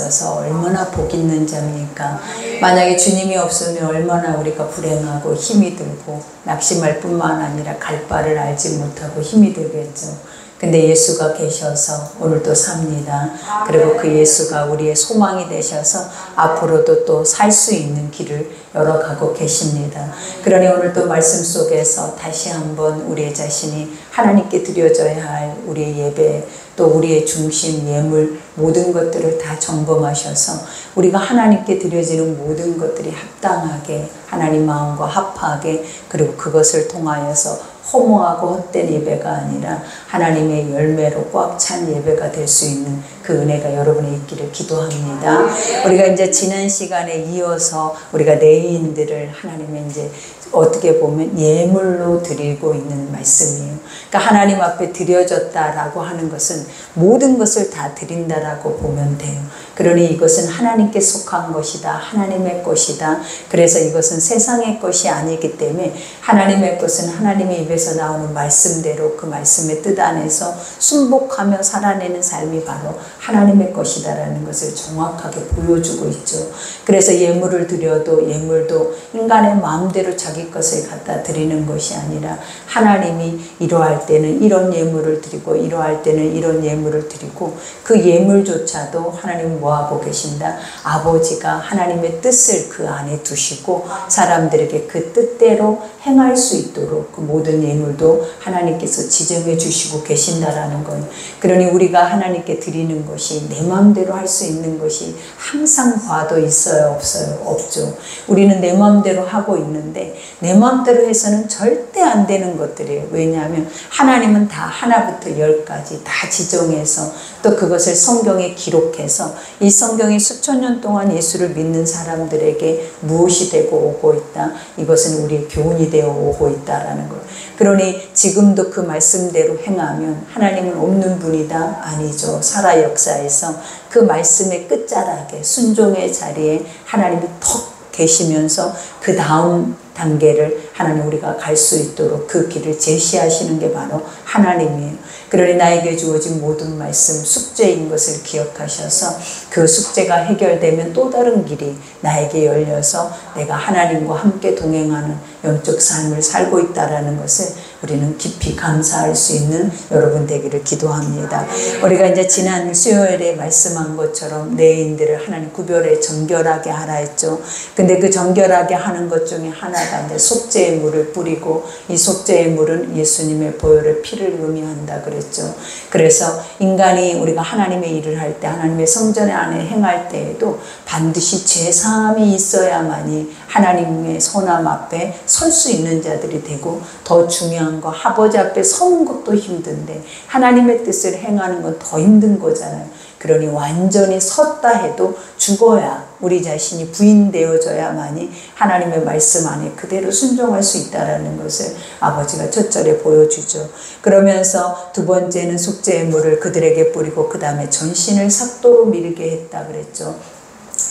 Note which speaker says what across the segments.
Speaker 1: 있어서 얼마나 복 있는 점입니까? 만약에 주님이 없으면 얼마나 우리가 불행하고 힘이 들고 낙심할 뿐만 아니라 갈 바를 알지 못하고 힘이 들겠죠. 근데 예수가 계셔서 오늘도 삽니다. 그리고 그 예수가 우리의 소망이 되셔서 앞으로도 또 살 수 있는 길을 열어가고 계십니다. 그러니 오늘도 말씀 속에서 다시 한번 우리의 자신이 하나님께 드려져야 할 우리의 예배, 또 우리의 중심, 예물, 모든 것들을 다 점검하셔서 우리가 하나님께 드려지는 모든 것들이 합당하게 하나님 마음과 합하게, 그리고 그것을 통하여서 허무하고 헛된 예배가 아니라 하나님의 열매로 꽉 찬 예배가 될 수 있는 그 은혜가 여러분의 있기를 기도합니다. 우리가 이제 지난 시간에 이어서 우리가 레위인들을 하나님의 이제 어떻게 보면 예물로 드리고 있는 말씀이에요. 그러니까 하나님 앞에 드려졌다라고 하는 것은 모든 것을 다 드린다라고 보면 돼요. 그러니 이것은 하나님께 속한 것이다. 하나님의 것이다. 그래서 이것은 세상의 것이 아니기 때문에 하나님의 것은 하나님의 입에서 나오는 말씀대로 그 말씀의 뜻 안에서 순복하며 살아내는 삶이 바로 하나님의 것이다라는 것을 정확하게 보여주고 있죠. 그래서 예물을 드려도 예물도 인간의 마음대로 자기 것을 갖다 드리는 것이 아니라 하나님이 이러할 때는 이런 예물을 드리고 이러할 때는 이런 예물을 드리고, 그 예물조차도 하나님 뭐하고 계신다? 아버지가 하나님의 뜻을 그 안에 두시고 사람들에게 그 뜻대로 행할 수 있도록 그 모든 예물도 하나님께서 지정해 주시고 계신다라는 거예요. 그러니 우리가 하나님께 드리는 것이 내 마음대로 할 수 있는 것이 항상 봐도 있어요? 없어요? 없죠. 우리는 내 마음대로 하고 있는데 내 마음대로 해서는 절대 안 되는 것들이에요. 왜냐하면 하나님은 다 하나부터 열까지 다 지정해서 또 그것을 성경에 기록해서 이 성경이 수천 년 동안 예수를 믿는 사람들에게 무엇이 되고 오고 있다? 이것은 우리의 교훈이 되어 오고 있다라는 걸. 그러니 지금도 그 말씀대로 행하면 하나님은 없는 분이다? 아니죠. 살아 역사에서 그 말씀의 끝자락에 순종의 자리에 하나님이 턱 계시면서 그 다음 단계를 하나님 우리가 갈 수 있도록 그 길을 제시하시는 게 바로 하나님이에요. 그러니 나에게 주어진 모든 말씀 숙제인 것을 기억하셔서 그 숙제가 해결되면 또 다른 길이 나에게 열려서 내가 하나님과 함께 동행하는 영적 삶을 살고 있다는 것을 우리는 깊이 감사할 수 있는 여러분 되기를 기도합니다. 우리가 이제 지난 수요일에 말씀한 것처럼 레위인들을 하나님 구별해 정결하게 하라 했죠. 근데 그 정결하게 하는 것 중에 하나가 이제 속죄의 물을 뿌리고, 이 속죄의 물은 예수님의 보혈의 피를 의미한다 그랬죠. 그래서 인간이 우리가 하나님의 일을 할 때, 하나님의 성전 안에 행할 때에도 반드시 죄사함이 있어야만이 하나님의 선함 앞에 설 수 있는 자들이 되고, 더 중요한 거 아버지 앞에 서는 것도 힘든데 하나님의 뜻을 행하는 건 더 힘든 거잖아요. 그러니 완전히 섰다 해도 죽어야 우리 자신이 부인되어져야만이 하나님의 말씀 안에 그대로 순종할 수 있다는 것을 아버지가 첫 절에 보여주죠. 그러면서 두 번째는 속죄의 물을 그들에게 뿌리고 그 다음에 전신을 삭도로 밀게 했다 그랬죠.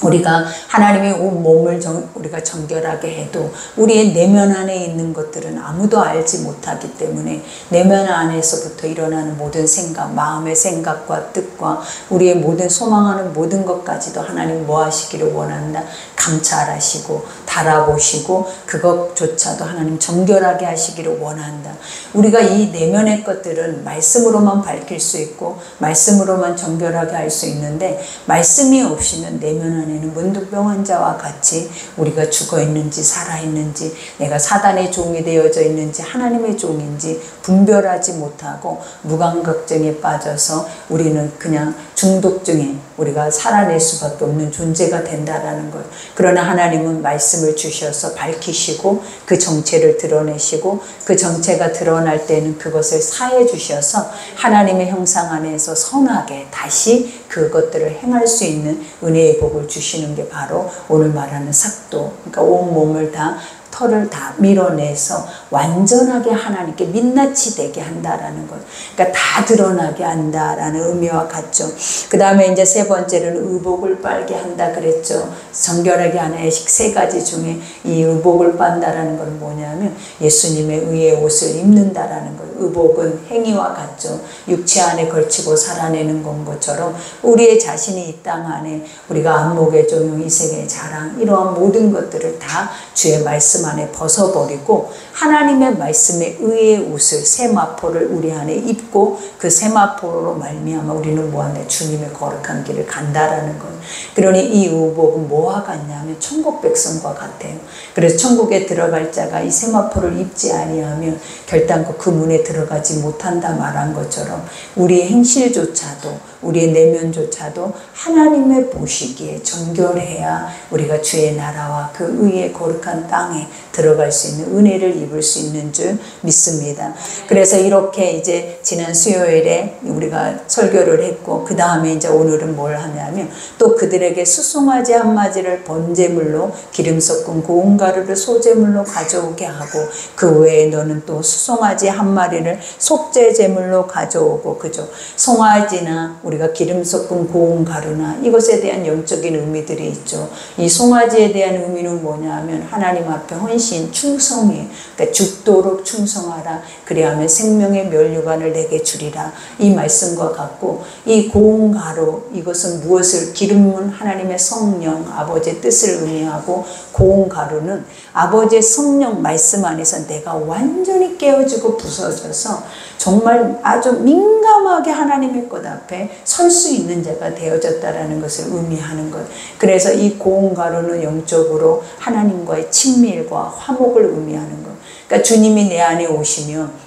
Speaker 1: 우리가 하나님의 온 몸을 우리가 정결하게 해도 우리의 내면 안에 있는 것들은 아무도 알지 못하기 때문에 내면 안에서부터 일어나는 모든 생각, 마음의 생각과 뜻과 우리의 모든 소망하는 모든 것까지도 하나님 뭐 하시기를 원한다? 감찰하시고 달아보시고 그것조차도 하나님 정결하게 하시기를 원한다. 우리가 이 내면의 것들은 말씀으로만 밝힐 수 있고 말씀으로만 정결하게 할 수 있는데, 말씀이 없이면 내면 안에는 문득병 자와 같이 우리가 죽어있는지 살아있는지, 내가 사단의 종이 되어져 있는지 하나님의 종인지 분별하지 못하고 무감각증에 빠져서 우리는 그냥 중독증에 우리가 살아낼 수밖에 없는 존재가 된다라는 것. 그러나 하나님은 말씀을 주셔서 밝히시고 그 정체를 드러내시고 그 정체가 드러날 때는 그것을 사해 주셔서 하나님의 형상 안에서 선하게 다시 그것들을 행할 수 있는 은혜의 복을 주시는 게 바로 오늘 말하는 삭도, 그러니까 온 몸을 다 털을 다 밀어내서 완전하게 하나님께 민낯이 되게 한다라는 것. 그러니까 다 드러나게 한다라는 의미와 같죠. 그 다음에 이제 세 번째는 의복을 빨게 한다 그랬죠. 정결하게 하는 애식 세 가지 중에 이 의복을 빤다라는 건 뭐냐면 예수님의 의의 옷을 입는다라는 것. 의복은 행위와 같죠. 육체 안에 걸치고 살아내는 것처럼 우리의 자신이 이 땅 안에 우리가 안목의 종용, 이색의 자랑 이러한 모든 것들을 다 주의 말씀 안에 벗어버리고 하나님의 말씀의 의의 옷을 세마포를 우리 안에 입고 그 세마포로 말미암아 우리는 뭐하냐 주님의 거룩한 길을 간다라는 것. 그러니 이 의복은 뭐와 같냐면 천국 백성과 같아요. 그래서 천국에 들어갈 자가 이 세마포를 입지 아니하면 결단코 그 문에 들어가지 못한다 말한 것처럼 우리의 행실조차도 우리의 내면조차도 하나님의 보시기에 정결해야 우리가 주의 나라와 그 의의 거룩한 땅에 들어갈 수 있는 은혜를 입을 수 있는 줄 믿습니다. 그래서 이렇게 이제 지난 수요일에 우리가 설교를 했고 그 다음에 이제 오늘은 뭘 하냐면 또 그들에게 수송아지 한 마리를 번제물로 기름 섞은 고운 가루를 소제물로 가져오게 하고 그 외에 너는 또 수송아지 한 마리를 속죄 제물로 가져오고 그죠. 송아지나 우리가 기름 섞은 고운 가루나 이것에 대한 영적인 의미들이 있죠. 이 송아지에 대한 의미는 뭐냐 하면 하나님 앞에 헌신, 충성이 그러니까 죽도록 충성하라 그리하면 생명의 면류관을 내게 주리라 이 말씀과 같고 이 고운 가루 이것은 무엇을 기름은 하나님의 성령 아버지의 뜻을 의미하고 고운 가루는 아버지의 성령 말씀 안에서 내가 완전히 깨어지고 부서져서 정말 아주 민감하게 하나님의 것 앞에 설 수 있는 자가 되어졌다라는 것을 의미하는 것. 그래서 이 고운 가루는 영적으로 하나님과의 친밀과 화목을 의미하는 것. 그러니까 주님이 내 안에 오시면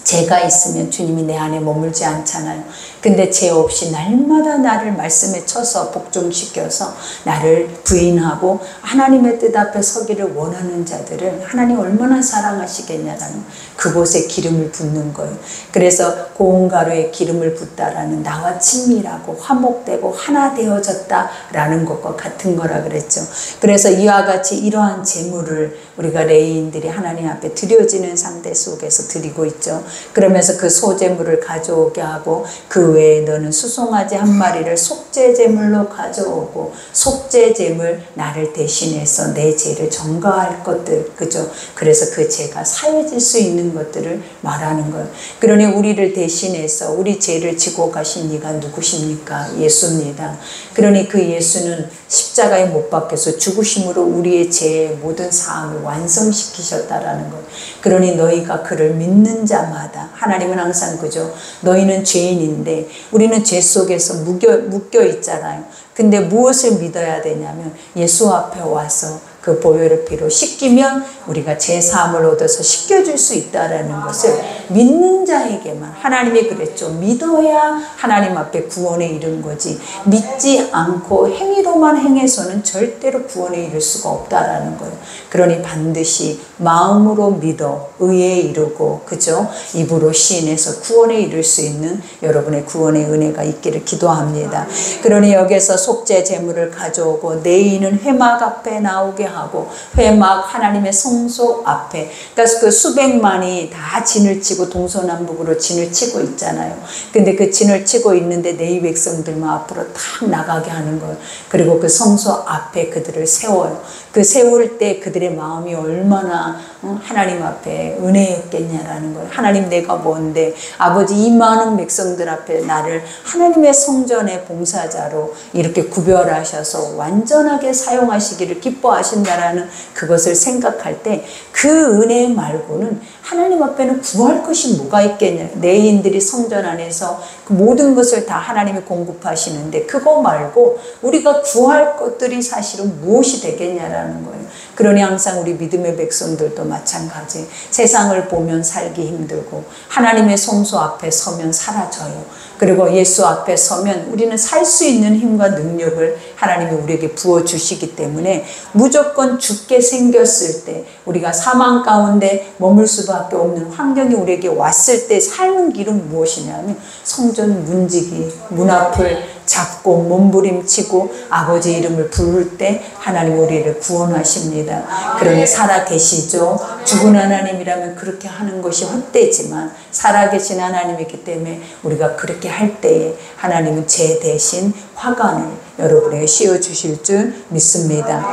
Speaker 1: 죄가 있으면 주님이 내 안에 머물지 않잖아요. 근데 죄 없이 날마다 나를 말씀에 쳐서 복종시켜서 나를 부인하고 하나님의 뜻 앞에 서기를 원하는 자들을 하나님 얼마나 사랑하시겠냐라는 그곳에 기름을 붓는 거예요. 그래서 고운 가루에 기름을 붓다라는 나와 친밀하고 화목되고 하나 되어졌다라는 것과 같은 거라 그랬죠. 그래서 이와 같이 이러한 제물을 우리가 레위인들이 하나님 앞에 드려지는 상태 속에서 드리고 있죠. 그러면서 그 소제물을 가져오게 하고 그 외에 너는 수송아지 한 마리를 속죄제물로 가져오고 속죄제물 나를 대신해서 내 죄를 전가할 것들 그죠. 그래서 그 죄가 사해질 수 있는 것들을 말하는 거예요. 그러니 우리를 대신해서 우리 죄를 지고 가신 이가 누구십니까? 예수입니다. 그러니 그 예수는 십자가에 못 박혀서 죽으심으로 우리의 죄의 모든 사함을 완성시키셨다라는 것. 그러니 너희가 그를 믿는 자마다 하나님은 항상 그죠. 너희는 죄인인데 우리는 죄 속에서 묶여 있잖아요. 근데 무엇을 믿어야 되냐면 예수 앞에 와서 그 보혈의 피로 씻기면 우리가 죄 사함을 얻어서 씻겨줄 수 있다라는 것을 믿는 자에게만 하나님이 그랬죠. 믿어야 하나님 앞에 구원에 이른 거지 믿지 않고 행위로만 행해서는 절대로 구원에 이를 수가 없다라는 거예요. 그러니 반드시 마음으로 믿어 의에 이르고 그죠? 입으로 시인해서 구원에 이를 수 있는 여러분의 구원의 은혜가 있기를 기도합니다. 그러니 여기서 속죄 제물을 가져오고 내인은 회막 앞에 나오게 하고 회막 하나님의 성소 앞에 그러니까 그 수백만이 다 진을 치고 동서남북으로 진을 치고 있잖아요. 근데 그 진을 치고 있는데 레위 백성들만 앞으로 탁 나가게 하는 거예요. 그리고 그 성소 앞에 그들을 세워요. 그 세울 때 그들의 마음이 얼마나 하나님 앞에 은혜였겠냐라는 거예요. 하나님 내가 뭔데 아버지 이 많은 백성들 앞에 나를 하나님의 성전의 봉사자로 이렇게 구별하셔서 완전하게 사용하시기를 기뻐하신다라는 그것을 생각할 때 그 은혜 말고는 하나님 앞에는 구할 것이 뭐가 있겠냐. 레위인들이 성전 안에서 그 모든 것을 다 하나님이 공급하시는데 그거 말고 우리가 구할 것들이 사실은 무엇이 되겠냐라는 거예요. 그러니 항상 우리 믿음의 백성들도 마찬가지. 세상을 보면 살기 힘들고 하나님의 성소 앞에 서면 사라져요. 그리고 예수 앞에 서면 우리는 살 수 있는 힘과 능력을 하나님이 우리에게 부어주시기 때문에 무조건 죽게 생겼을 때 우리가 사망 가운데 머물 수밖에 없는 환경이 우리에게 왔을 때 삶은 길은 무엇이냐면 성전 문지기, 문 앞을 잡고 몸부림치고 아버지 이름을 부를 때 하나님 우리를 구원하십니다. 그러니 살아계시죠. 죽은 하나님이라면 그렇게 하는 것이 헛되지만 살아계신 하나님이기 때문에 우리가 그렇게 할 때에 하나님은 제 대신 화관을 여러분에게 씌워주실 줄 믿습니다.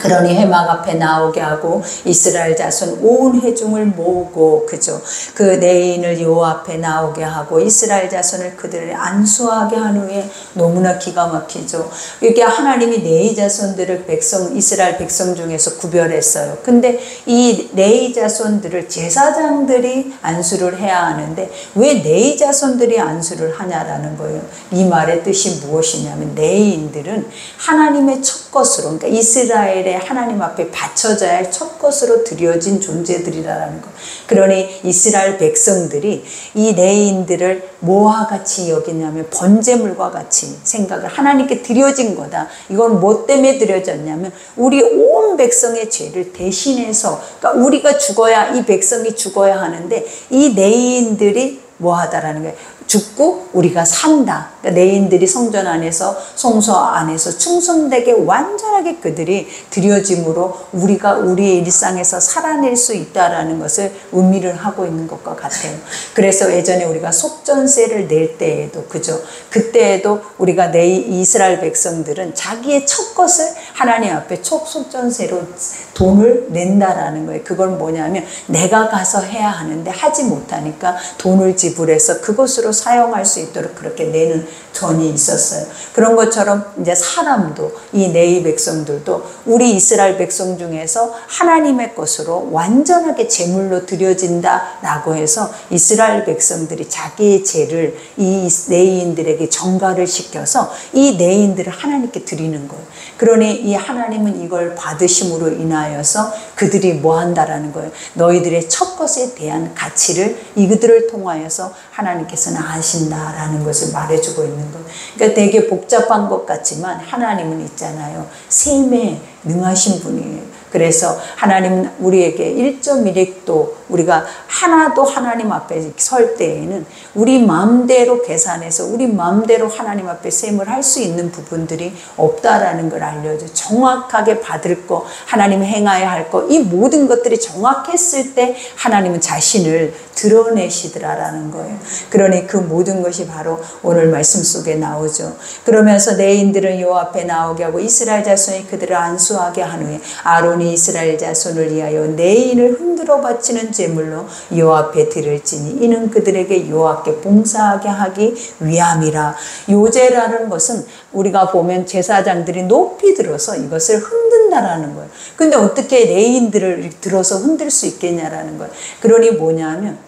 Speaker 1: 그러니 회막 앞에 나오게 하고 이스라엘 자손 온 회중을 모으고 그죠. 그 내인을 여호와 앞에 나오게 하고 이스라엘 자손을 그들을 안수하게 한 후에 너무나 기가 막히죠. 이게 하나님이 레위 자손들을 이스라엘 백성 중에서 구별했어요. 근데 이 레위 자손들을 제사장들이 안수를 해야 하는데 왜 레위 자손들이 안수를 하냐라는 거예요. 이 말의 뜻이 무엇이냐면 레위인들은 하나님의 첫 것으로, 그러니까 이스라엘의 하나님 앞에 바쳐져야 할 첫 것으로 드려진 존재들이라는 것. 그러니 이스라엘 백성들이 이 레위인들을 뭐와 같이 여기냐면 번제물과 같이 생각을, 하나님께 드려진 거다. 이건 뭐 때문에 드려졌냐면 우리 온 백성의 죄를 대신해서, 그러니까 우리가 죽어야, 이 백성이 죽어야 하는데 이 레위인들이 뭐 하다라는 거예요. 죽고 우리가 산다. 그러니까 레위인들이 성전 안에서, 성소 안에서 충성되게 완전하게 그들이 드려짐으로 우리가 우리의 일상에서 살아낼 수 있다라는 것을 의미를 하고 있는 것과 같아요. 그래서 예전에 우리가 속전세를 낼 때에도, 그죠? 그때에도 우리가 이스라엘 백성들은 자기의 첫 것을 하나님 앞에 속전세로 돈을 낸다라는 거예요. 그건 뭐냐면 내가 가서 해야 하는데 하지 못하니까 돈을 지불해서 그것으로 사용할 수 있도록 그렇게 내는 전이 있었어요. 그런 것처럼 이제 사람도, 이 레위 백성들도 우리 이스라엘 백성 중에서 하나님의 것으로 완전하게 제물로 드려진다라고 해서 이스라엘 백성들이 자기의 죄를 이 레위인들에게 전가를 시켜서 이 레위인들을 하나님께 드리는 거예요. 그러니 이 하나님은 이걸 받으심으로 인하여서 그들이 뭐 한다라는 거예요. 너희들의 첫 것에 대한 가치를 이들을 통하여서 하나님께서는 아신다라는 것을 말해주고 있는 거예요. 그러니까 되게 복잡한 것 같지만 하나님은 있잖아요. 셈에 능하신 분이에요. 그래서 하나님은 우리에게 1.1획도 우리가 하나도 하나님 앞에 설 때에는 우리 마음대로 계산해서 우리 마음대로 하나님 앞에 셈을 할 수 있는 부분들이 없다라는 걸 알려줘요. 정확하게 받을 거, 하나님 행하여야 할 거, 이 모든 것들이 정확했을 때 하나님은 자신을 드러내시더라라는 거예요. 그러니 그 모든 것이 바로 오늘 말씀 속에 나오죠. 그러면서 레위인들은 여호와 앞에 나오게 하고 이스라엘 자손이 그들을 안수하게 한 후에 아론이 이스라엘 자손을 위하여 레위인을 흔들어 바치는 제물로 여호와 앞에 드릴지니 이는 그들에게 여호와께 봉사하게 하기 위함이라. 요제라는 것은 우리가 보면 제사장들이 높이 들어서 이것을 흔든다라는 거예요. 근데 어떻게 레위인들을 들어서 흔들 수 있겠냐라는 거예요. 그러니 뭐냐면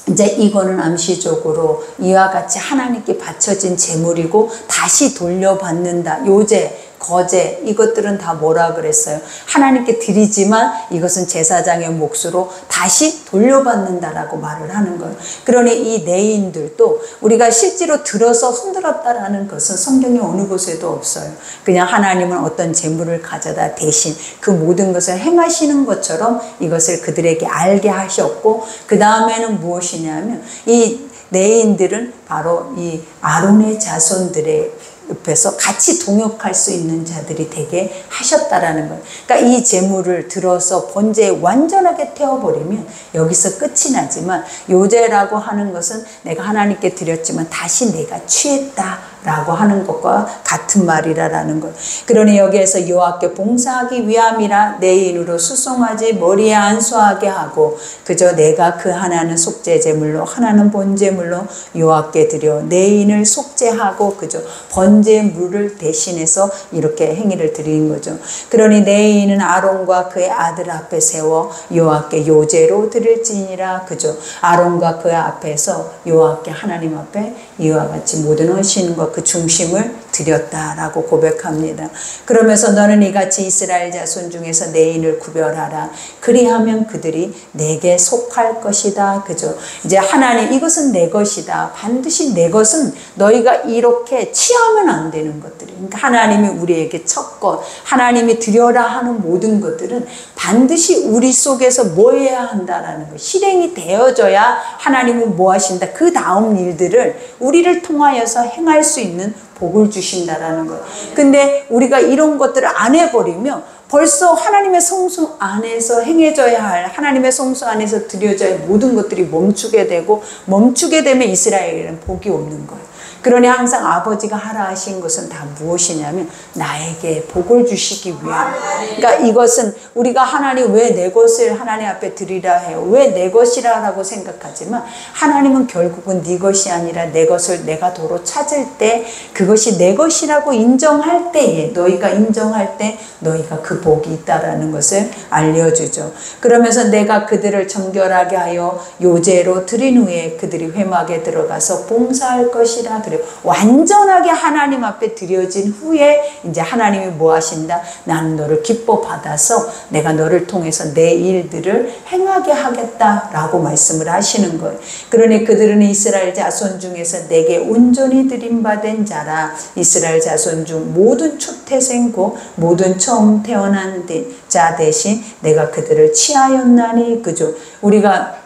Speaker 1: 이제 이거는 암시적으로 이와 같이 하나님께 바쳐진 제물이고 다시 돌려받는다. 요제, 거제, 이것들은 다 뭐라 그랬어요? 하나님께 드리지만 이것은 제사장의 몫으로 다시 돌려받는다라고 말을 하는 거예요. 그러니 이 레위인들도 우리가 실제로 들어서 흔들었다라는 것은 성경의 어느 곳에도 없어요. 그냥 하나님은 어떤 재물을 가져다 대신 그 모든 것을 행하시는 것처럼 이것을 그들에게 알게 하셨고, 그 다음에는 무엇이냐면 이 레위인들은 바로 이 아론의 자손들의 옆에서 같이 동역할 수 있는 자들이 되게 하셨다라는 거예요. 그러니까 이 제물을 들어서 번제에 완전하게 태워버리면 여기서 끝이 나지만 요제라고 하는 것은 내가 하나님께 드렸지만 다시 내가 취했다라고 하는 것과 같은 말이라는 거예요. 그러니 여기에서 여호와께 봉사하기 위함이라 레위인으로 수송하지 머리에 안수하게 하고 그저 내가 그 하나는 속죄 제물로 하나는 번제물로 여호와께 드려 레위인을 속죄하고 그저 번제물을 대신해서 이렇게 행위를 드리는 거죠. 그러니 레위인은 아론과 그의 아들 앞에 세워 여호와께 요제로 드릴지니라. 그죠? 아론과 그 앞에서 여호와께 하나님 앞에 이와 같이 모든 헌신과 그 중심을 드렸다라고 고백합니다. 그러면서 너는 이같이 이스라엘 자손 중에서 레위인을 구별하라. 그리하면 그들이 내게 속할 것이다. 그죠? 이제 하나님, 이것은 내 것이다. 반드시 내 것은 너희가 이렇게 취하면 안 되는 것들이. 그러니까 하나님이 우리에게 첫 것, 하나님이 드려라 하는 모든 것들은 반드시 우리 속에서 뭐 해야 한다라는 것, 실행이 되어져야 하나님은 뭐 하신다. 그 다음 일들을 우리를 통하여서 행할 수 있는 복을 주신다라는 거예요. 근데 우리가 이런 것들을 안 해버리면 벌써 하나님의 성소 안에서 행해져야 할, 하나님의 성소 안에서 드려져야 할 모든 것들이 멈추게 되고, 멈추게 되면 이스라엘에는 복이 없는 거예요. 그러니 항상 아버지가 하라 하신 것은 다 무엇이냐면 나에게 복을 주시기 위함. 그러니까 이것은 우리가 하나님 왜 내 것을 하나님 앞에 드리라 해요? 왜 내 것이라고 생각하지만 하나님은 결국은 네 것이 아니라 내 것을 내가 도로 찾을 때, 그것이 내 것이라고 인정할 때에, 너희가 인정할 때 너희가 그 복이 있다라는 것을 알려주죠. 그러면서 내가 그들을 정결하게 하여 요제로 드린 후에 그들이 회막에 들어가서 봉사할 것이라. 그래요. 완전하게 하나님 앞에 드려진 후에 이제 하나님이 뭐 하신다? 나는 너를 기뻐 받아서 내가 너를 통해서 내 일들을 행하게 하겠다라고 말씀을 하시는 거예요. 그러니 그들은 이스라엘 자손 중에서 내게 온전히 드림받은 자라. 이스라엘 자손 중 모든 초태생고 모든 처음 태어난 자 대신 내가 그들을 취하였나니. 그죠? 우리가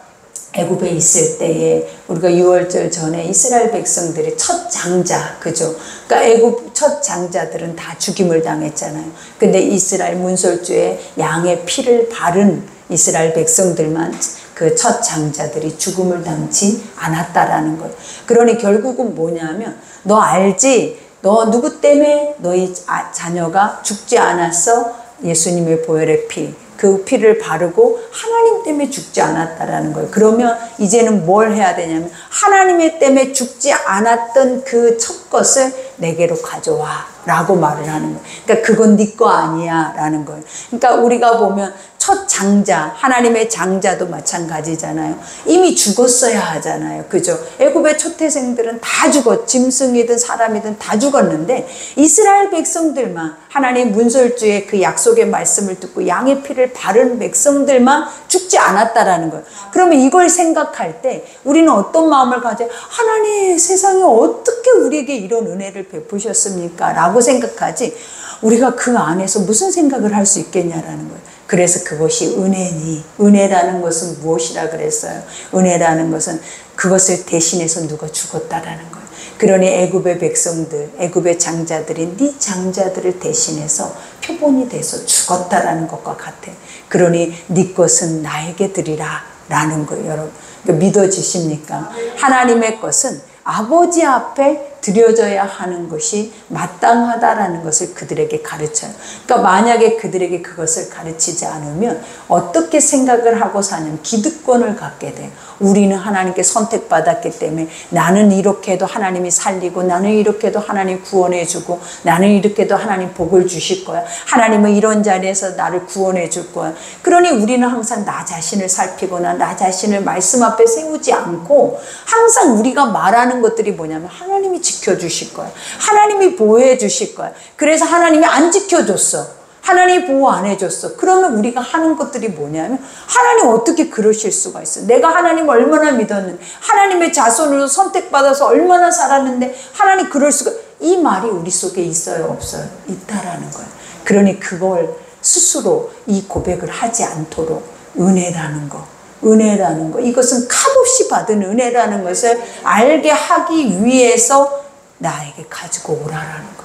Speaker 1: 애굽에 있을 때에 우리가 유월절 전에 이스라엘 백성들이 첫 장자, 그죠? 그러니까 애굽 첫 장자들은 다 죽임을 당했잖아요. 근데 이스라엘 문설주에 양의 피를 바른 이스라엘 백성들만, 그 첫 장자들이 죽음을 당치 않았다라는 거예요. 그러니 결국은 뭐냐면, 너 알지? 너 누구 때문에 너희 자녀가 죽지 않았어? 예수님의 보혈의 피, 그 피를 바르고 하나님 때문에 죽지 않았다라는 거예요. 그러면 이제는 뭘 해야 되냐면 하나님의 때문에 죽지 않았던 그 첫 것을 내게로 가져와 라고 말을 하는 거예요. 그러니까 그건 네 거 아니야 라는 거예요. 그러니까 우리가 보면 첫 장자, 하나님의 장자도 마찬가지잖아요. 이미 죽었어야 하잖아요. 그죠? 애굽의 초태생들은 다 짐승이든 사람이든 다 죽었는데 이스라엘 백성들만, 하나님 문설주의 그 약속의 말씀을 듣고 양의 피를 바른 백성들만 죽지 않았다라는 거예요. 그러면 이걸 생각할 때 우리는 어떤 마음을 가져요? 하나님, 세상에 어떻게 우리에게 이런 은혜를 베푸셨습니까? 라고 생각하지, 우리가 그 안에서 무슨 생각을 할 수 있겠냐라는 거예요. 그래서 그것이 은혜니, 은혜라는 것은 무엇이라 그랬어요? 은혜라는 것은 그것을 대신해서 누가 죽었다라는 거예요. 그러니 애굽의 백성들, 애굽의 장자들이 네 장자들을 대신해서 표본이 돼서 죽었다라는 것과 같아. 그러니 네 것은 나에게 드리라 라는 거예요, 여러분. 믿어지십니까? 하나님의 것은 아버지 앞에 드려져야 하는 것이 마땅하다라는 것을 그들에게 가르쳐요. 그러니까 만약에 그들에게 그것을 가르치지 않으면 어떻게 생각을 하고 사냐면 기득권을 갖게 돼요. 우리는 하나님께 선택받았기 때문에 나는 이렇게 해도 하나님이 살리고, 나는 이렇게 해도 하나님 구원해 주고, 나는 이렇게 해도 하나님 복을 주실 거야. 하나님은 이런 자리에서 나를 구원해 줄 거야. 그러니 우리는 항상 나 자신을 살피거나 나 자신을 말씀 앞에 세우지 않고 항상 우리가 말하는 것들이 뭐냐면 하나님이 지켜주실 거야. 하나님이 보호해 주실 거야. 그래서 하나님이 안 지켜줬어. 하나님이 보호 안 해줬어. 그러면 우리가 하는 것들이 뭐냐면 하나님 어떻게 그러실 수가 있어. 내가 하나님을 얼마나 믿었는데, 하나님의 자손으로 선택받아서 얼마나 살았는데 하나님 그럴 수가, 이 말이 우리 속에 있어요, 없어요? 있다라는 거예요. 그러니 그걸 스스로 이 고백을 하지 않도록 은혜라는 거, 은혜라는 거, 이것은 값없이 받은 은혜라는 것을 알게 하기 위해서 나에게 가지고 오라라는 거.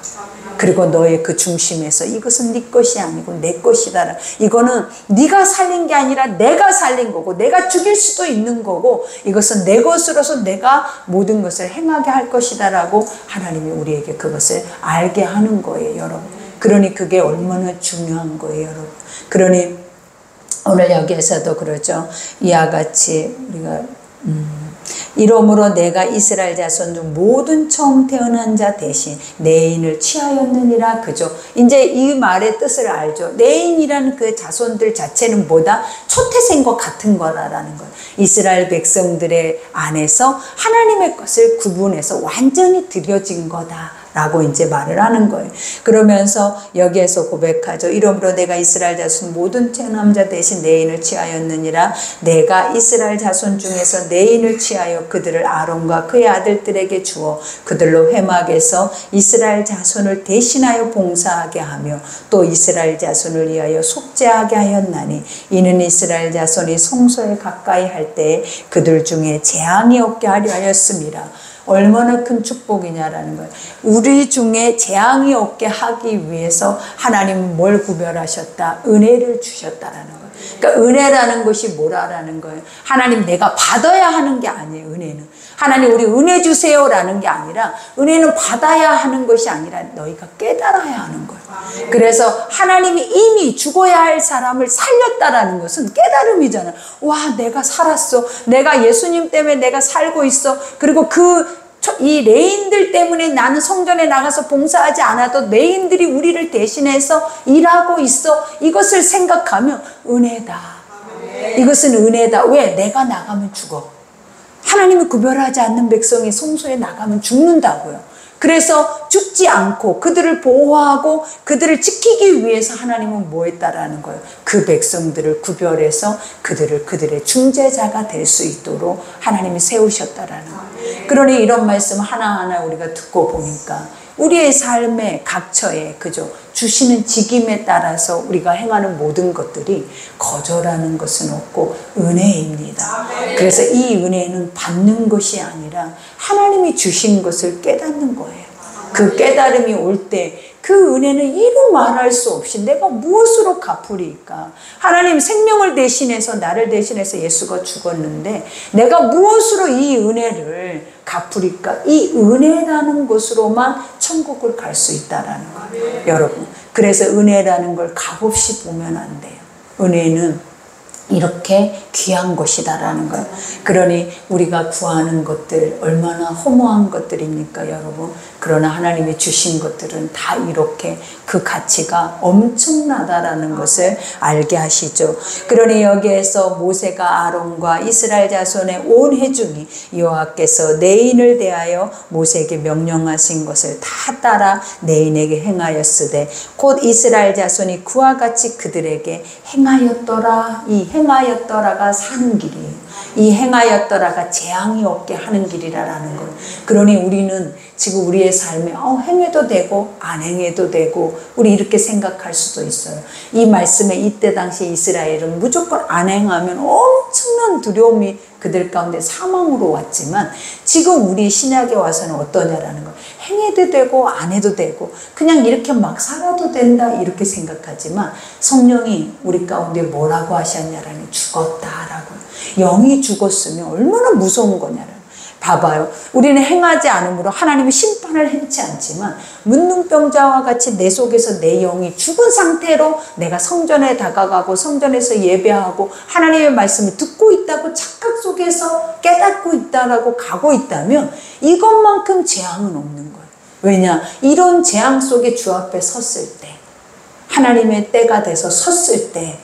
Speaker 1: 그리고 너의 그 중심에서 이것은 네 것이 아니고 내 것이다. 이거는 네가 살린 게 아니라 내가 살린 거고, 내가 죽일 수도 있는 거고, 이것은 내 것으로서 내가 모든 것을 행하게 할 것이다 라고 하나님이 우리에게 그것을 알게 하는 거예요, 여러분. 그러니 그게 얼마나 중요한 거예요, 여러분. 그러니 오늘 여기에서도 그러죠. 이와 같이 우리가 이러므로 내가 이스라엘 자손 중 모든 처음 태어난 자 대신 내인을 취하였느니라. 그죠? 이제 이 말의 뜻을 알죠. 내인이라는 그 자손들 자체는 뭐다? 초태생과 같은 거라는 거예요. 이스라엘 백성들의 안에서 하나님의 것을 구분해서 완전히 드려진 거다 라고 이제 말을 하는 거예요. 그러면서 여기에서 고백하죠. 이러므로 내가 이스라엘 자손 모든 남자 대신 내인을 취하였느니라. 내가 이스라엘 자손 중에서 내인을 취하여 그들을 아론과 그의 아들들에게 주어 그들로 회막에서 이스라엘 자손을 대신하여 봉사하게 하며 또 이스라엘 자손을 위하여 속죄하게 하였나니, 이는 이스라엘 자손이 성소에 가까이 할 때에 그들 중에 재앙이 없게 하려 하였습니다. 얼마나 큰 축복이냐라는 거예요. 우리 중에 재앙이 없게 하기 위해서 하나님은 뭘 구별하셨다? 은혜를 주셨다라는 거예요. 그러니까 은혜라는 것이 뭐라는 거예요? 하나님 내가 받아야 하는 게 아니에요. 은혜는 하나님 우리 은혜 주세요라는 게 아니라, 은혜는 받아야 하는 것이 아니라 너희가 깨달아야 하는 거예요. 그래서 하나님이 이미 죽어야 할 사람을 살렸다라는 것은 깨달음이잖아요. 와, 내가 살았어. 내가 예수님 때문에 내가 살고 있어. 그리고 이 레인들 때문에 나는 성전에 나가서 봉사하지 않아도 레인들이 우리를 대신해서 일하고 있어. 이것을 생각하면 은혜다. 이것은 은혜다. 왜? 내가 나가면 죽어. 하나님이 구별하지 않는 백성이 성소에 나가면 죽는다고요. 그래서 죽지 않고 그들을 보호하고 그들을 지키기 위해서 하나님은 뭐 했다라는 거예요? 그 백성들을 구별해서 그들의 중재자가 될 수 있도록 하나님이 세우셨다라는 거예요. 그러니 이런 말씀 하나하나 우리가 듣고 보니까 우리의 삶의 각처에 그죠? 주시는 직임에 따라서 우리가 행하는 모든 것들이 거절하는 것은 없고 은혜입니다. 그래서 이 은혜는 받는 것이 아니라 하나님이 주신 것을 깨닫는 거예요. 그 깨달음이 올 때 그 은혜는 이루 말할 수 없이 내가 무엇으로 갚으리까? 하나님 생명을 대신해서 나를 대신해서 예수가 죽었는데 내가 무엇으로 이 은혜를 갚으리까? 이 은혜라는 것으로만 천국을 갈 수 있다라는 거예요. 여러분, 그래서 은혜라는 걸 값없이 보면 안 돼요. 은혜는 이렇게 귀한 것이다라는 거예요. 그러니 우리가 구하는 것들 얼마나 허무한 것들입니까, 여러분? 그러나 하나님이 주신 것들은 다 이렇게 그 가치가 엄청나다라는 것을 알게 하시죠. 그러니 여기에서 모세가 아론과 이스라엘 자손의 온 회중이 여호와께서 내인을 대하여 모세에게 명령하신 것을 다 따라 내인에게 행하였으되 곧 이스라엘 자손이 그와 같이 그들에게 행하였더라. 이 행하였더라가 사는 길이에요. 이 행하였더라가 재앙이 없게 하는 길이라는 것. 그러니 우리는 지금 우리의 삶에 행해도 되고 안 행해도 되고 우리 이렇게 생각할 수도 있어요. 이 말씀에 이때 당시 이스라엘은 무조건 안 행하면 엄청난 두려움이 그들 가운데 사망으로 왔지만 지금 우리 신약에 와서는 어떠냐라는 거예요. 행해도 되고 안 해도 되고 그냥 이렇게 막 살아도 된다 이렇게 생각하지만 성령이 우리 가운데 뭐라고 하셨냐라니 죽었다라고. 영이 죽었으면 얼마나 무서운 거냐라는. 봐봐요. 우리는 행하지 않으므로 하나님이 심판을 행치 않지만 문둥병자와 같이 내 속에서 내 영이 죽은 상태로 내가 성전에 다가가고 성전에서 예배하고 하나님의 말씀을 듣고 있다고 착각 속에서 깨닫고 있다라고 가고 있다면 이것만큼 재앙은 없는 거예요. 왜냐? 이런 재앙 속에 주 앞에 섰을 때 하나님의 때가 돼서 섰을 때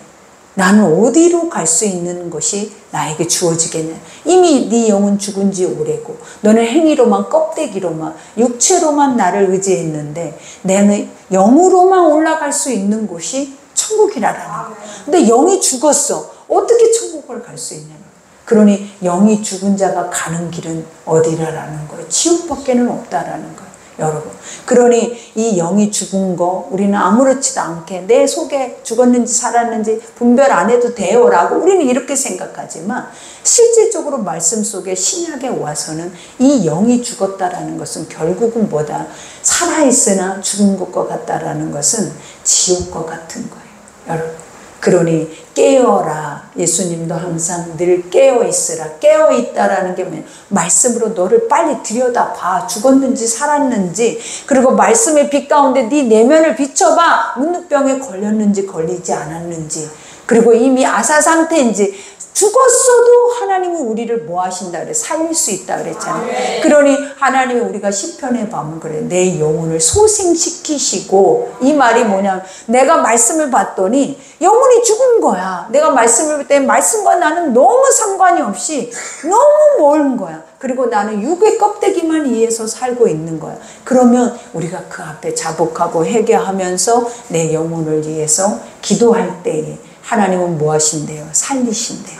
Speaker 1: 나는 어디로 갈 수 있는 것이 나에게 주어지겠냐. 이미 네 영은 죽은 지 오래고 너는 행위로만 껍데기로만 육체로만 나를 의지했는데 내는 영으로만 올라갈 수 있는 곳이 천국이라는 거야. 근데 영이 죽었어. 어떻게 천국을 갈 수 있냐. 그러니 영이 죽은 자가 가는 길은 어디라는 거예요. 지옥밖에는 없다라는 거예요. 여러분, 그러니 이 영이 죽은 거 우리는 아무렇지도 않게 내 속에 죽었는지 살았는지 분별 안 해도 돼요 라고 우리는 이렇게 생각하지만 실질적으로 말씀 속에 신약에 와서는 이 영이 죽었다라는 것은 결국은 뭐다? 살아있으나 죽은 것과 같다라는 것은 지옥과 같은 거예요. 여러분, 그러니 깨어라. 예수님도 항상 늘 깨어있으라. 깨어있다라는 게 뭐냐? 말씀으로 너를 빨리 들여다봐. 죽었는지 살았는지. 그리고 말씀의 빛 가운데 네 내면을 비춰봐. 문둥병에 걸렸는지 걸리지 않았는지. 그리고 이미 아사 상태인지. 죽었어도 하나님은 우리를 뭐 하신다 그래? 살릴 수 있다 그랬잖아요. 그러니 하나님이 우리가 시편에 보면 그래. 내 영혼을 소생시키시고. 이 말이 뭐냐? 내가 말씀을 봤더니 영혼이 죽은 거야. 내가 말씀을 볼 때 말씀과 나는 너무 상관이 없이 너무 멀은 거야. 그리고 나는 육의 껍데기만 위해서 살고 있는 거야. 그러면 우리가 그 앞에 자복하고 회개하면서 내 영혼을 위해서 기도할 때에 하나님은 뭐 하신대요? 살리신대요.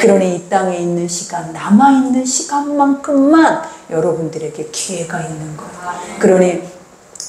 Speaker 1: 그러니 이 땅에 있는 시간, 남아있는 시간만큼만 여러분들에게 기회가 있는 거예요. 그러니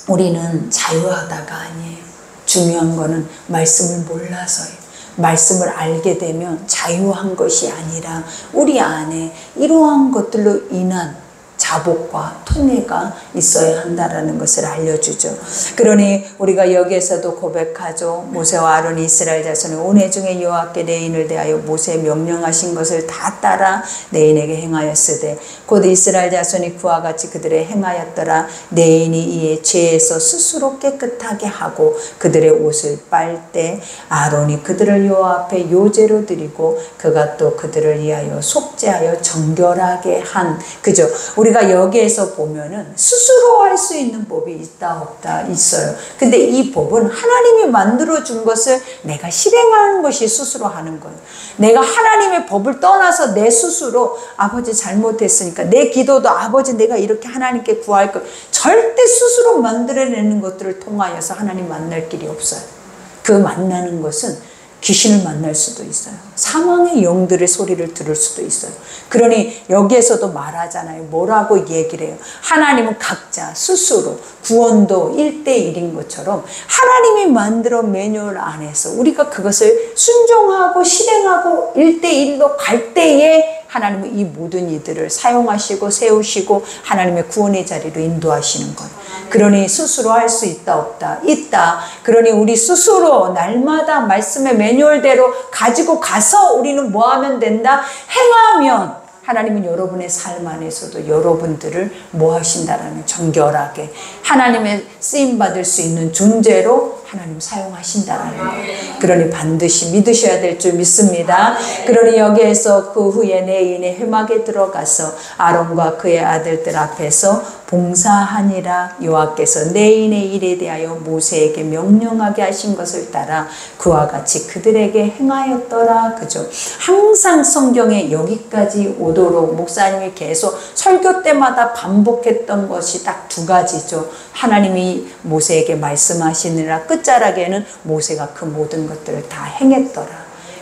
Speaker 1: 우리는 자유하다가 아니에요. 중요한 거는 말씀을 몰라서요. 말씀을 알게 되면 자유한 것이 아니라 우리 안에 이러한 것들로 인한 자복과 통해가 있어야 한다라는 것을 알려주죠. 그러니 우리가 여기에서도 고백하죠. 모세와 아론이 이스라엘 자손의 온회 중에 여호와께 내 인을 대하여 모세에 명령하신 것을 다 따라 내 인에게 행하였으되 곧 이스라엘 자손이 그와 같이 그들의 행하였더라. 내 인이 이에 죄에서 스스로 깨끗하게 하고 그들의 옷을 빨 때 아론이 그들을 여호와 앞에 요제로 드리고 그가 또 그들을 위하여 속죄하여 정결하게 한, 그죠? 우리가 여기에서 보면은 스스로 할 수 있는 법이 있다 없다 있어요. 근데 이 법은 하나님이 만들어 준 것을 내가 실행하는 것이 스스로 하는 거예요. 내가 하나님의 법을 떠나서 내 스스로 아버지 잘못했으니까 내 기도도 아버지 내가 이렇게 하나님께 구할 것, 절대 스스로 만들어내는 것들을 통하여서 하나님 만날 길이 없어요. 그 만나는 것은 귀신을 만날 수도 있어요. 사망의 영들의 소리를 들을 수도 있어요. 그러니 여기에서도 말하잖아요. 뭐라고 얘기를 해요? 하나님은 각자 스스로 구원도 1대1인 것처럼 하나님이 만들어 매뉴얼 안에서 우리가 그것을 순종하고 실행하고 1대1로 갈 때에 하나님은 이 모든 이들을 사용하시고 세우시고 하나님의 구원의 자리로 인도하시는 거예요. 그러니 스스로 할 수 있다 없다? 있다. 그러니 우리 스스로 날마다 말씀의 매뉴얼대로 가지고 가서 우리는 뭐 하면 된다? 행하면 하나님은 여러분의 삶 안에서도 여러분들을 뭐 하신다라는, 정결하게 하나님의 쓰임받을 수 있는 존재로 하나님 사용하신다라는 거예요. 그러니 반드시 믿으셔야 될 줄 믿습니다. 그러니 여기에서 그 후에 내 인의 회막에 들어가서 아론과 그의 아들들 앞에서 봉사하니라. 여호와께서 내 인의 일에 대하여 모세에게 명령하게 하신 것을 따라 그와 같이 그들에게 행하였더라. 그죠? 항상 성경에 여기까지 오도록 목사님이 계속 설교 때마다 반복했던 것이 딱 두 가지죠. 하나님이 모세에게 말씀하시느라 끝자락에는 모세가 그 모든 것들을 다 행했더라.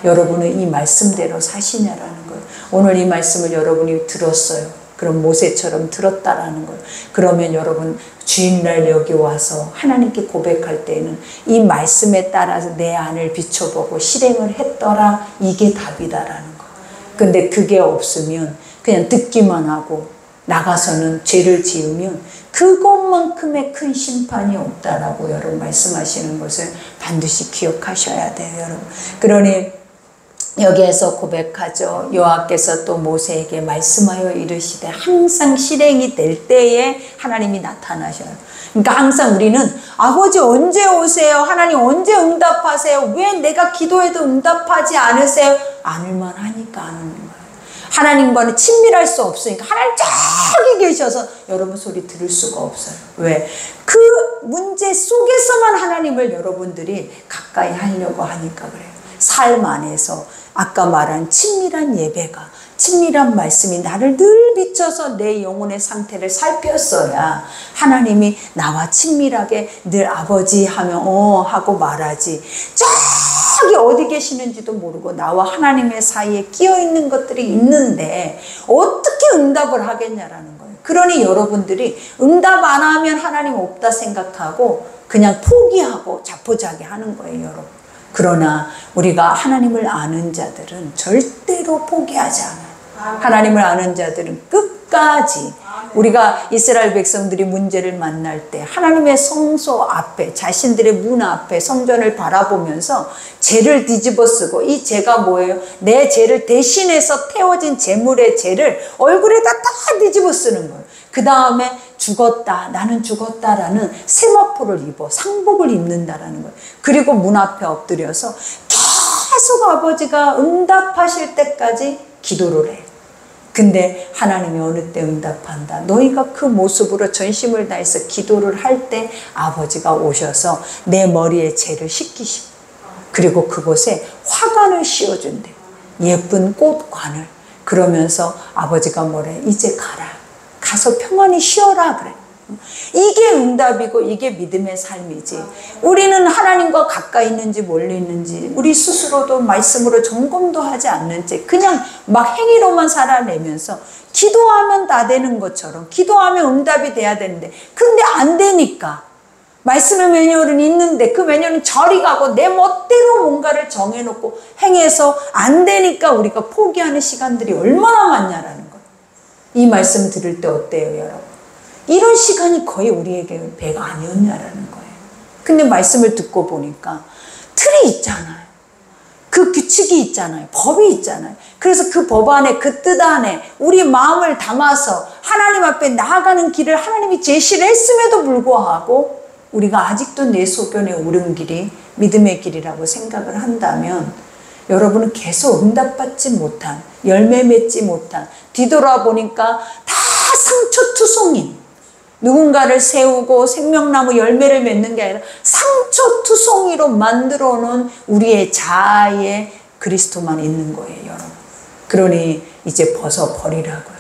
Speaker 1: 여러분은 이 말씀대로 사시냐라는 거예요. 오늘 이 말씀을 여러분이 들었어요. 그럼 모세처럼 들었다라는 거예요. 그러면 여러분 주일날 여기 와서 하나님께 고백할 때는 이 말씀에 따라서 내 안을 비춰보고 실행을 했더라. 이게 답이다라는 거예요. 근데 그게 없으면 그냥 듣기만 하고 나가서는 죄를 지으면 그것만큼의 큰 심판이 없다라고 여러분 말씀하시는 것을 반드시 기억하셔야 돼요, 여러분. 그러니 여기에서 고백하죠. 여호와께서 또 모세에게 말씀하여 이르시되, 항상 실행이 될 때에 하나님이 나타나셔요. 그러니까 항상 우리는 아버지 언제 오세요? 하나님 언제 응답하세요? 왜 내가 기도해도 응답하지 않으세요? 않을만 하니까 하는 거예요. 하나님과는 친밀할 수 없으니까. 하나님 저기 계셔서 여러분 소리 들을 수가 없어요. 왜? 그 문제 속에서만 하나님을 여러분들이 가까이 하려고 하니까 그래요. 삶 안에서 아까 말한 친밀한 예배가, 친밀한 말씀이 나를 늘 비춰서 내 영혼의 상태를 살폈어야 하나님이 나와 친밀하게 늘 아버지 하면 하고 말하지, 저기 어디 계시는지도 모르고 나와 하나님의 사이에 끼어있는 것들이 있는데 어떻게 응답을 하겠냐라는 거예요. 그러니 여러분들이 응답 안 하면 하나님 없다 생각하고 그냥 포기하고 자포자기 하는 거예요, 여러분. 그러나 우리가 하나님을 아는 자들은 절대로 포기하지 않아요. 하나님을 아는 자들은 끝까지, 우리가 이스라엘 백성들이 문제를 만날 때 하나님의 성소 앞에, 자신들의 문 앞에 성전을 바라보면서 죄를 뒤집어 쓰고, 이 죄가 뭐예요? 내 죄를 대신해서 태워진 제물의 죄를 얼굴에다 다 뒤집어 쓰는 거예요. 그 다음에 죽었다, 나는 죽었다라는 세마포를 입어 상복을 입는다라는 거예요. 그리고 문 앞에 엎드려서 계속 아버지가 응답하실 때까지 기도를 해요. 근데 하나님이 어느 때 응답한다. 너희가 그 모습으로 전심을 다해서 기도를 할 때 아버지가 오셔서 내 머리에 죄를 씻기시고, 그리고 그곳에 화관을 씌워준대. 예쁜 꽃관을. 그러면서 아버지가 뭐래? 이제 가라. 가서 평안히 쉬어라 그래. 이게 응답이고 이게 믿음의 삶이지. 우리는 하나님과 가까이 있는지 멀리 있는지 우리 스스로도 말씀으로 점검도 하지 않는 채 그냥 막 행위로만 살아내면서 기도하면 다 되는 것처럼, 기도하면 응답이 돼야 되는데 근데 안 되니까, 말씀의 매뉴얼은 있는데 그 매뉴얼은 저리 가고 내 멋대로 뭔가를 정해놓고 행해서 안 되니까 우리가 포기하는 시간들이 얼마나 많냐라는 거예요. 이 말씀 들을 때 어때요, 여러분? 이런 시간이 거의 우리에게 배가 아니었냐라는 거예요. 근데 말씀을 듣고 보니까 틀이 있잖아요. 그 규칙이 있잖아요. 법이 있잖아요. 그래서 그 법 안에, 그 뜻 안에 우리 마음을 담아서 하나님 앞에 나아가는 길을 하나님이 제시를 했음에도 불구하고 우리가 아직도 내 소견에 옳은 길이 믿음의 길이라고 생각을 한다면 여러분은 계속 응답받지 못한, 열매 맺지 못한, 뒤돌아보니까 다 상처투성인, 누군가를 세우고 생명나무 열매를 맺는 게 아니라 상처투성이로 만들어 놓은 우리의 자아에 그리스도만 있는 거예요, 여러분. 그러니 이제 벗어버리라고요.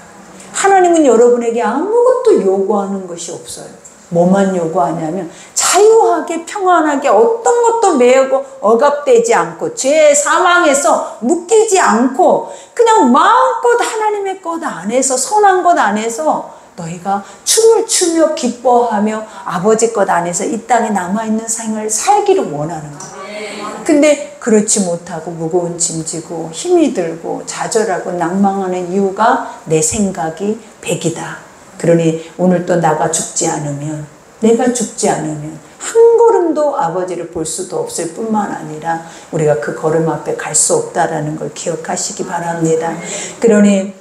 Speaker 1: 하나님은 여러분에게 아무것도 요구하는 것이 없어요. 뭐만 요구하냐면 자유하게 평안하게 어떤 것도 매우고 억압되지 않고 죄의 사망에서 묶이지 않고 그냥 마음껏 하나님의 것 안에서, 선한 것 안에서 너희가 춤을 추며 기뻐하며 아버지 것 안에서 이 땅에 남아있는 삶을 살기를 원하는 거예요. 근데 그렇지 못하고 무거운 짐 지고 힘이 들고 좌절하고 낭망하는 이유가 내 생각이 백이다. 그러니 오늘 또 나가 죽지 않으면, 내가 죽지 않으면 한 걸음도 아버지를 볼 수도 없을 뿐만 아니라 우리가 그 걸음 앞에 갈 수 없다라는 걸 기억하시기 바랍니다. 그러니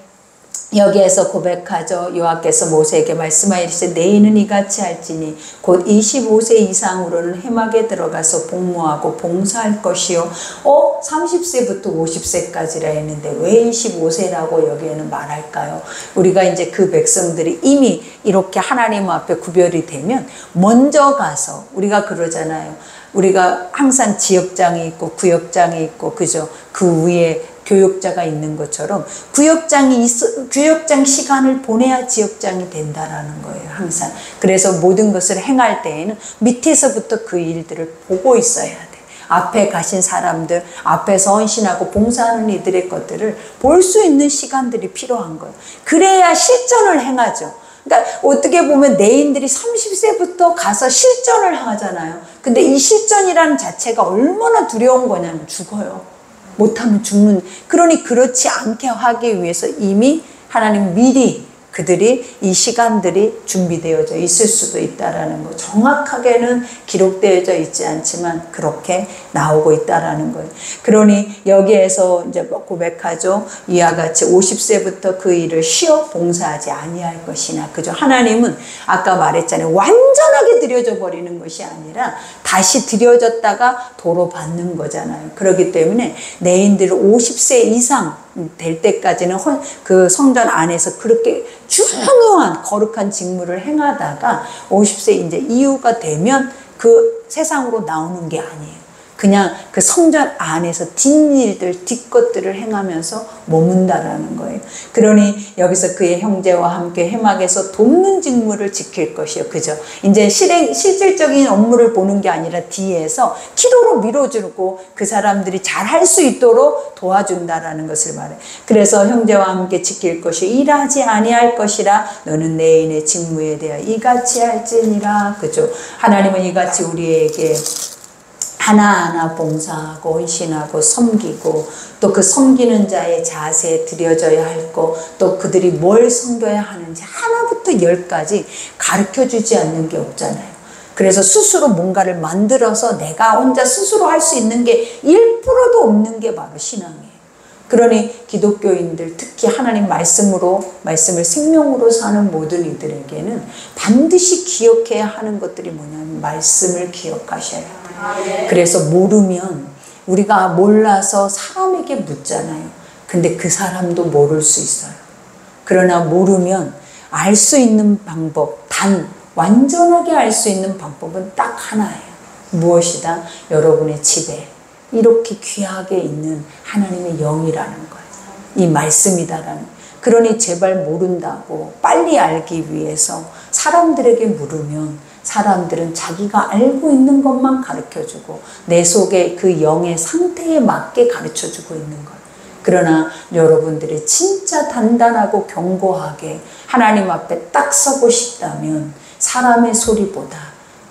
Speaker 1: 여기에서 고백하죠. 여호와께서 모세에게 말씀하시되 너희는 이같이 할지니 곧 25세 이상으로는 회막에 들어가서 복무하고 봉사할 것이요. 30세부터 50세까지라 했는데 왜 25세라고 여기에는 말할까요? 우리가 이제 그 백성들이 이미 이렇게 하나님 앞에 구별이 되면 먼저 가서, 우리가 그러잖아요. 우리가 항상 지역장이 있고 구역장이 있고, 그죠? 그 위에 교역자가 있는 것처럼 구역장 시간을 보내야 지역장이 된다라는 거예요, 항상. 그래서 모든 것을 행할 때에는 밑에서부터 그 일들을 보고 있어야 돼. 앞에 가신 사람들, 앞에서 헌신하고 봉사하는 이들의 것들을 볼 수 있는 시간들이 필요한 거예요. 그래야 실전을 행하죠. 그러니까 어떻게 보면 내인들이 30세부터 가서 실전을 하잖아요. 근데 이 실전이라는 자체가 얼마나 두려운 거냐면 죽어요. 못하면 죽는. 그러니 그렇지 않게 하기 위해서 이미 하나님 미리 그들이 이 시간들이 준비되어져 있을 수도 있다라는 거. 정확하게는 기록되어져 있지 않지만 그렇게 나오고 있다라는 거예요. 그러니 여기에서 이제 고백하죠. 이와 같이 50세부터 그 일을 쉬어 봉사하지 아니할 것이나. 그죠? 하나님은 아까 말했잖아요. 완전하게 들여져 버리는 것이 아니라 다시 들여졌다가 도로 받는 거잖아요. 그렇기 때문에 내인들 50세 이상 될 때까지는 그 성전 안에서 그렇게 중요한 거룩한 직무를 행하다가 50세 이제 이후가 되면 그 세상으로 나오는 게 아니에요. 그냥 그 성전 안에서 뒷일들, 뒷것들을 행하면서 머문다라는 거예요. 그러니 여기서 그의 형제와 함께 회막에서 돕는 직무를 지킬 것이요. 그죠? 이제 실질적인 업무를 보는 게 아니라 뒤에서 기도로 밀어주고 그 사람들이 잘 할 수 있도록 도와준다라는 것을 말해요. 그래서 형제와 함께 지킬 것이 일하지 아니할 것이라 너는 내 인의 직무에 대하여 이같이 할지니라. 그죠? 하나님은 이같이 우리에게 하나하나 봉사하고 헌신하고 섬기고 또 그 섬기는 자의 자세에 들여져야 할 거, 또 그들이 뭘 섬겨야 하는지 하나부터 열까지 가르쳐주지 않는 게 없잖아요. 그래서 스스로 뭔가를 만들어서 내가 혼자 스스로 할 수 있는 게 1%도 없는 게 바로 신앙이에요. 그러니 기독교인들, 특히 하나님 말씀을 생명으로 사는 모든 이들에게는 반드시 기억해야 하는 것들이 뭐냐면 말씀을 기억하셔야 돼요. 그래서 모르면, 우리가 몰라서 사람에게 묻잖아요. 근데 그 사람도 모를 수 있어요. 그러나 모르면 알 수 있는 방법, 완전하게 알 수 있는 방법은 딱 하나예요. 무엇이다? 여러분의 집에 이렇게 귀하게 있는 하나님의 영이라는 거예요. 이 말씀이다라는 거예요. 그러니 제발 모른다고 빨리 알기 위해서 사람들에게 물으면 사람들은 자기가 알고 있는 것만 가르쳐주고 내 속에 그 영의 상태에 맞게 가르쳐주고 있는 거예요. 그러나 여러분들이 진짜 단단하고 견고하게 하나님 앞에 딱 서고 싶다면 사람의 소리보다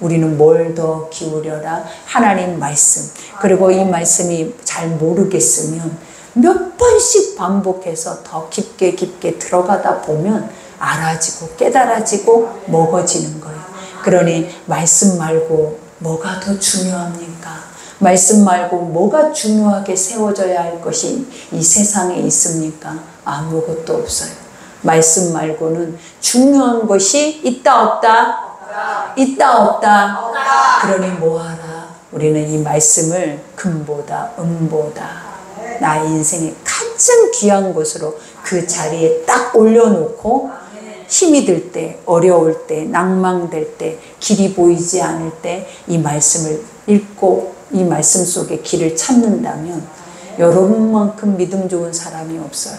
Speaker 1: 우리는 뭘 더 기울여라? 하나님 말씀. 그리고 이 말씀이 잘 모르겠으면 몇 번씩 반복해서 더 깊게 들어가다 보면 알아지고 깨달아지고 먹어지는 거예요. 그러니 말씀 말고 뭐가 더 중요합니까? 말씀 말고 뭐가 중요하게 세워져야 할 것이 이 세상에 있습니까? 아무것도 없어요. 말씀 말고는 중요한 것이 있다 없다? 있다 없다? 그러니 뭐하라? 우리는 이 말씀을 금보다 은보다 나의 인생의 가장 귀한 것으로 그 자리에 딱 올려놓고 힘이 들 때, 어려울 때, 낭망될 때, 길이 보이지 않을 때 이 말씀을 읽고 이 말씀 속에 길을 찾는다면 여러분만큼 믿음 좋은 사람이 없어요.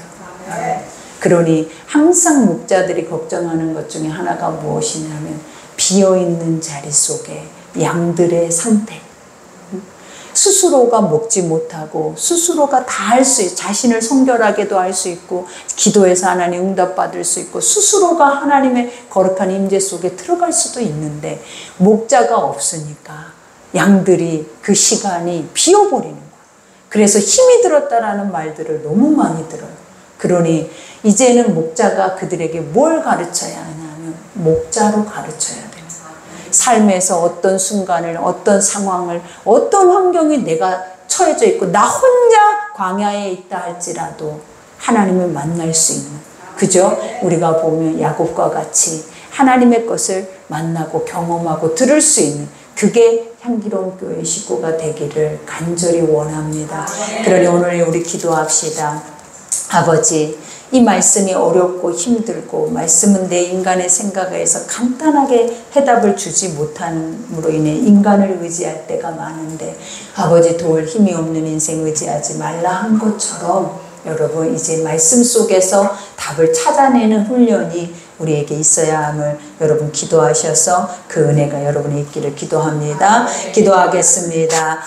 Speaker 1: 그러니 항상 목자들이 걱정하는 것 중에 하나가 무엇이냐면 비어있는 자리 속에 양들의 상태. 스스로가 먹지 못하고 스스로가 다 할 수 있고 자신을 성결하게도 할 수 있고 기도해서 하나님 응답받을 수 있고 스스로가 하나님의 거룩한 임재 속에 들어갈 수도 있는데 목자가 없으니까 양들이 그 시간이 비어버리는 거야. 그래서 힘이 들었다라는 말들을 너무 많이 들어요. 그러니 이제는 목자가 그들에게 뭘 가르쳐야 하냐면 목자로 가르쳐야 돼요. 삶에서 어떤 순간을, 어떤 상황을, 어떤 환경에 내가 처해져 있고 나 혼자 광야에 있다 할지라도 하나님을 만날 수 있는, 그죠? 우리가 보면 야곱과 같이 하나님의 것을 만나고 경험하고 들을 수 있는, 그게 향기로운 교회 식구가 되기를 간절히 원합니다. 그러니 오늘 우리 기도합시다. 아버지, 이 말씀이 어렵고 힘들고 말씀은 내 인간의 생각에서 간단하게 해답을 주지 못함으로 인해 인간을 의지할 때가 많은데 아버지 도울 힘이 없는 인생 의지하지 말라 한 것처럼 여러분 이제 말씀 속에서 답을 찾아내는 훈련이 우리에게 있어야 함을 여러분 기도하셔서 그 은혜가 여러분에 있기를 기도합니다. 기도하겠습니다.